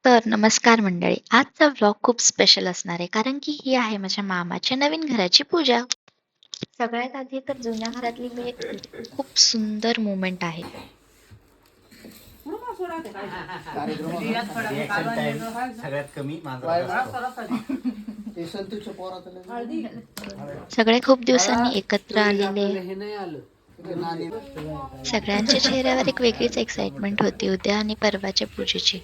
तर नमस्कार मंडळी. आजचा व्लॉग खूप स्पेशल असणार आहे कारण की ही आहे माझ्या मामाच्या नवीन घराची पूजा. सगळ्यात आधी तर जुन्या घरातली ही एक खूप सुंदर मोमेंट आहे. रिॲक्शन टाइम सगळ्यात कमी माझा असतो. सगळे खूप दिवसांनी एकत्र आलेले. सगळ्यांच्या चेहऱ्यावर एक वेगळीच एक्साइटमेंट होती उद्या आणि परवाच्या पूजेची.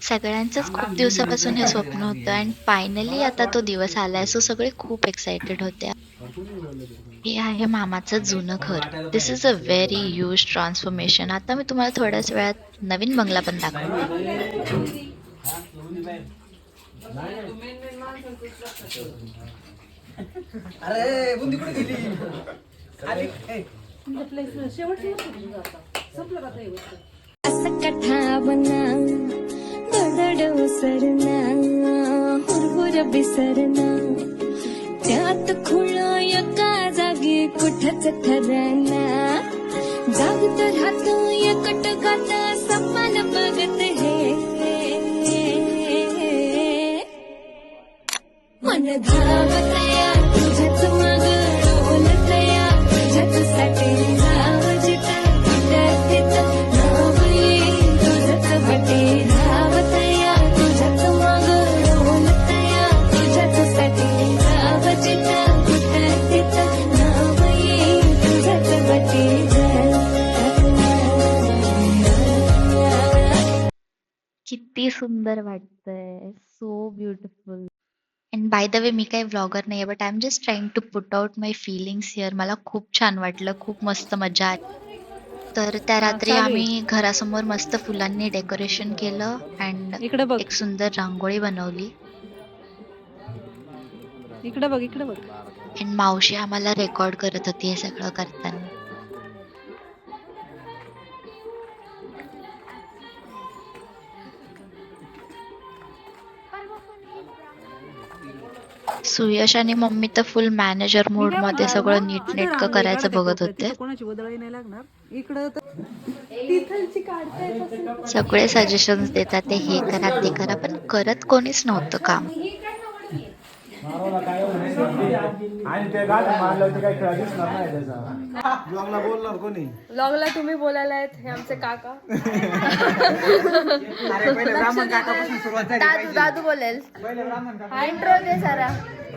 सगळ्यांचंच खूप दिवसापासून हे स्वप्न होतं आणि फायनली आता तो दिवस आलाय, सो सगळे खूप एक्साइटेड होते. हे आहे मामाचं जुनं घर. This is a very huge transformation. आता मी तुम्हाला थोड्याच वेळात नवीन बंगला पण दाखवते. अरे बुंदी कुठे गेली? असं कथा बना दडड उसरना हुरहुर बिसरना त्यात खुळा एका जागी कुठच ठरना जागत राहतो एकटकात सपन बघत हे मन धावतया तुझ्याच माग डोलतया तुझ्याचसाठी जाव जिता तिथं नाव येईल तुझंच बटे धावतया तुझ्याच माग डोलतया तुझ्याचसाठी जाव जिता तिथं नाव येईल तुझंच बटे किती सुंदर वाटतंय. So beautiful. And by the way मी काही व्लॉगर नाही आहे, but I am just trying to put out my feelings here. मला खूप छान वाटलं, खूप मस्त मजा आली. तर त्या रात्री आम्ही घरासमोर मस्त फुलांनी डेकोरेशन केलं अँड इकडे बघ, एक सुंदर रांगोळी बनवली. इकडे बघ, इकडे बघ. अँड मावशी आम्हाला रेकॉर्ड करत होती हे सगळं करताना. सुयश आणि मम्मी तर फुल मॅनेजर मोड मध्ये सगळं नीटनेटकं करायचं बघत होते. कोणाची बदळी नाही लागणार. इकडं तिथलची काढताय. सगळे सजेशन्स देतात, ते हे करा ते करा, पण करत कोणीच नव्हतं काम. आणि ते गाठ मारलं काही खेळा दिसणार नाही त्याचा. ब्लॉगला बोलणार कोणी? ब्लॉगला तुम्ही बोलायला आहेत हे आमचे काका. अरे पहिले ब्राह्मण काकापासून सुरुवात झाली पाहिजे. दादू बोलेल. पहिले ब्राह्मण काका. हा इंट्रो दे सारा.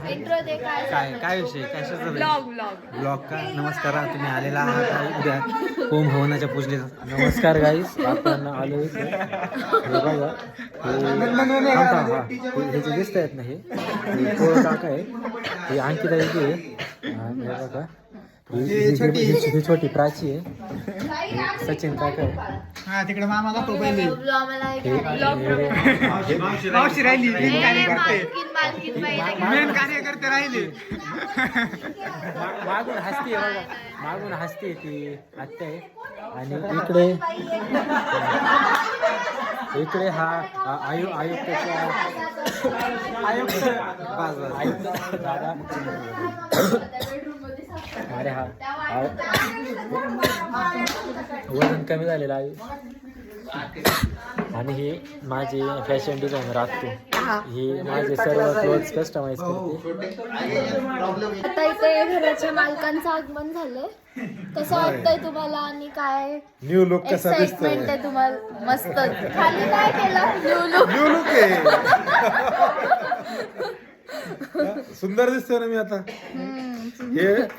इंट्रो दे. काय विषय कशाचा ब्लॉग ब्लॉग. ब्लॉग का नमस्कार तुम्ही आलेला आहात उद्या होम भवनाच्या पूजनेचा नमस्कार गाईस आपण आलो इथे. हे बघा हे जे दिसत आहेत ना हे पोळ काका आहे, हे अंकिता दिदी आहे आणि हे बघा ही छोटी प्राची आहे, हे सचिन काका आहे. हा तिकडे मामा दाखव पहिले. मावशी राहिली मेन कार्यकर्ते राहिले. मागून हसती आहे बघा, मागून हसते ती आत्या आहे. आणि इकडे हा आयुक्ताचा आयुक्त दादा. अरे हा वजन कमी झालेलं आहे. आणि ही माझी फॅशन डिझायनर आत्तू, ही माझे सर्व क्लोथ्स कस्टमाइज करते. आता इथे घराच्या मालकांचं आगमन झालंय. कसं वाटतंय तुम्हाला आणि काय न्यू लुक कसा एक्साइटमेंट आहे तुम्हाला? मस्त. खाली काय केलं? न्यू लुक आहे. सुंदर दिसतोय ना मी आता.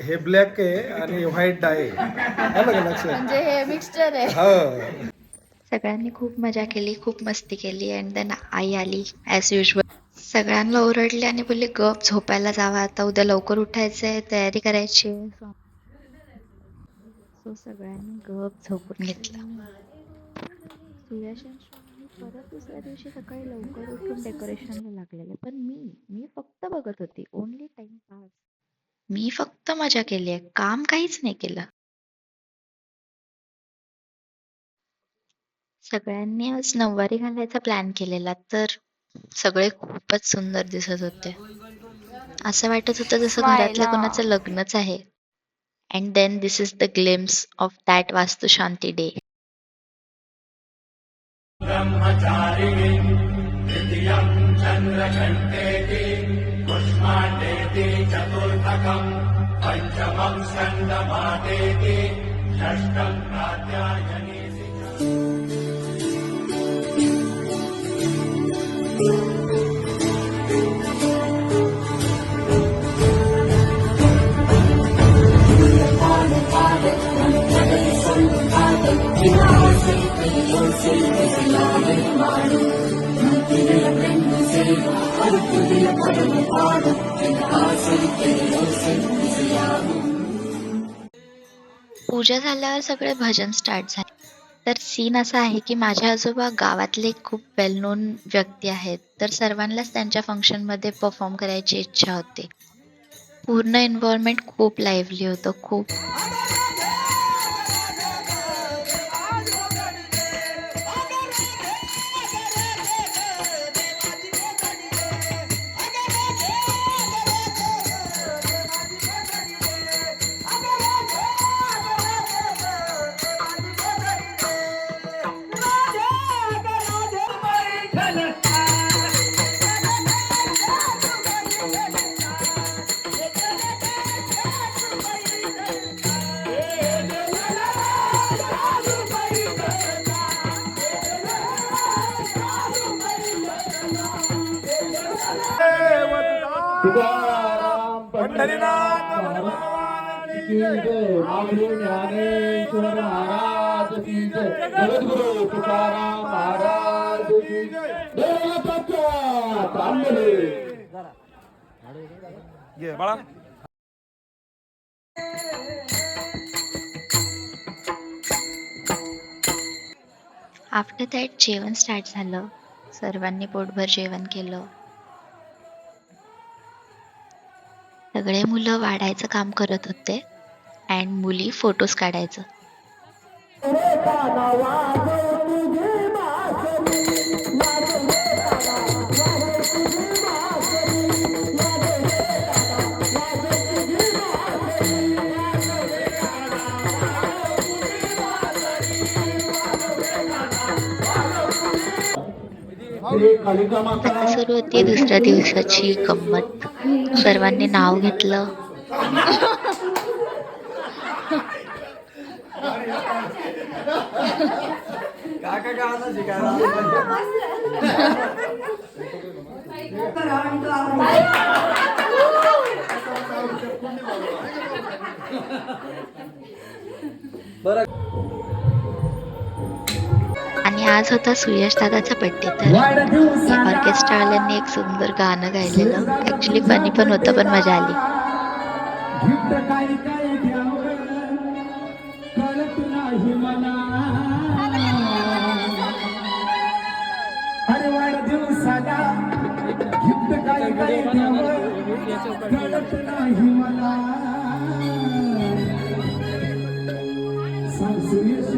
हे ब्लॅक आहे आणि व्हाईट आहे. म्हणजे हे मिक्सचर आहे. सगळ्यांनी खूप मजा केली, खूप मस्ती केली. अँड देन आई आली ॲज युजल. सगळ्यांना ओरडले आणि बोलले गप झोपायला जावा, आता उद्या लवकर उठायचंय, तयारी करायची. सो सगळ्यांनी गप झोपून घेतलं. सुयश परत दुसऱ्या दिवशी सकाळी लवकर उठून डेकोरेशनला लागलेले, पण मी फक्त बघत होती. Only timepass. मी फक्त मजा केली आहे, काम काहीच नाही केलं. सगळ्यांनी आज नऊवारी घालायचा प्लॅन केलेला, तर सगळे खूपच सुंदर दिसत होते. असं वाटत होतं जसं घरातल्या कोणाचं लग्नच आहे. And then this is the glimpse of that vastushanti day. पूजा झाल्यावर सगळे भजन स्टार्ट झाले. तर सीन असा आहे की माझे आजोबा गावातले खूप वेल नोन व्यक्ती आहेत, तर सर्वांनाच त्यांच्या फंक्शनमध्ये परफॉर्म करायची इच्छा होती. पूर्ण एन्व्हायरमेंट खूप लाईव्हली होतं. खूप तुकाराम पंढरीनाथ भगवान की जय. माऊली ज्ञानेश्वर महाराज की जय. जगद्गुरु तुकाराम महाराज की जय. देवदत्ताच्या तांबले. घे बाळा. आफ्टर दॅट जेवण स्टार्ट झालं. सर्वांनी पोटभर जेवण केलं. सगळे मुलं वाढायचं काम करत होते अँड मुली फोटोज काढायचं. आता सुरू होती दुसऱ्या दिवसाची गंमत. सर्वांनी नाव घेतलं. आणि आज होता सुयश दादाचा बर्थडे, तर ऑर्केस्ट्रावाल्यांनी एक सुंदर गाणं गायलेलं. ऍक्च्युली फनी पण होतं, पण मजा आली. अरे वाढदिवसाला गिफ्ट काय काय द्यावं कळत नाही मला. सांग सुयश.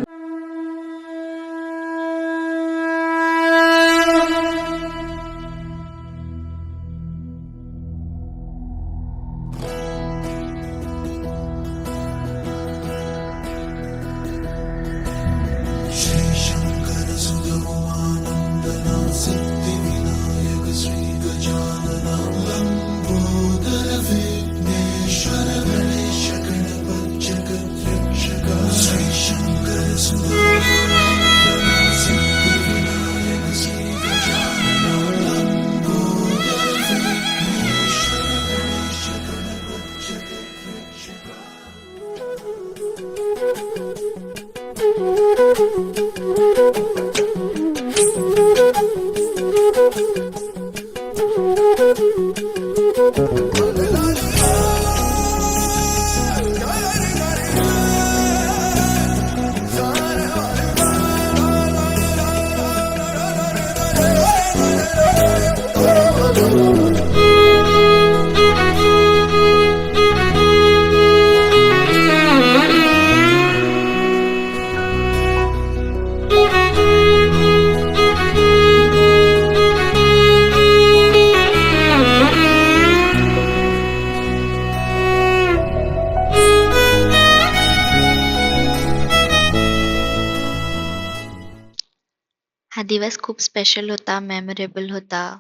खूप स्पेशल होता, मेमोरेबल होता.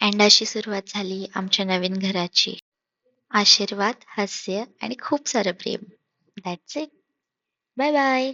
अँड अशी सुरुवात झाली आमच्या नवीन घराची. आशीर्वाद, हास्य आणि खूप सारं प्रेम. That's it. Bye bye.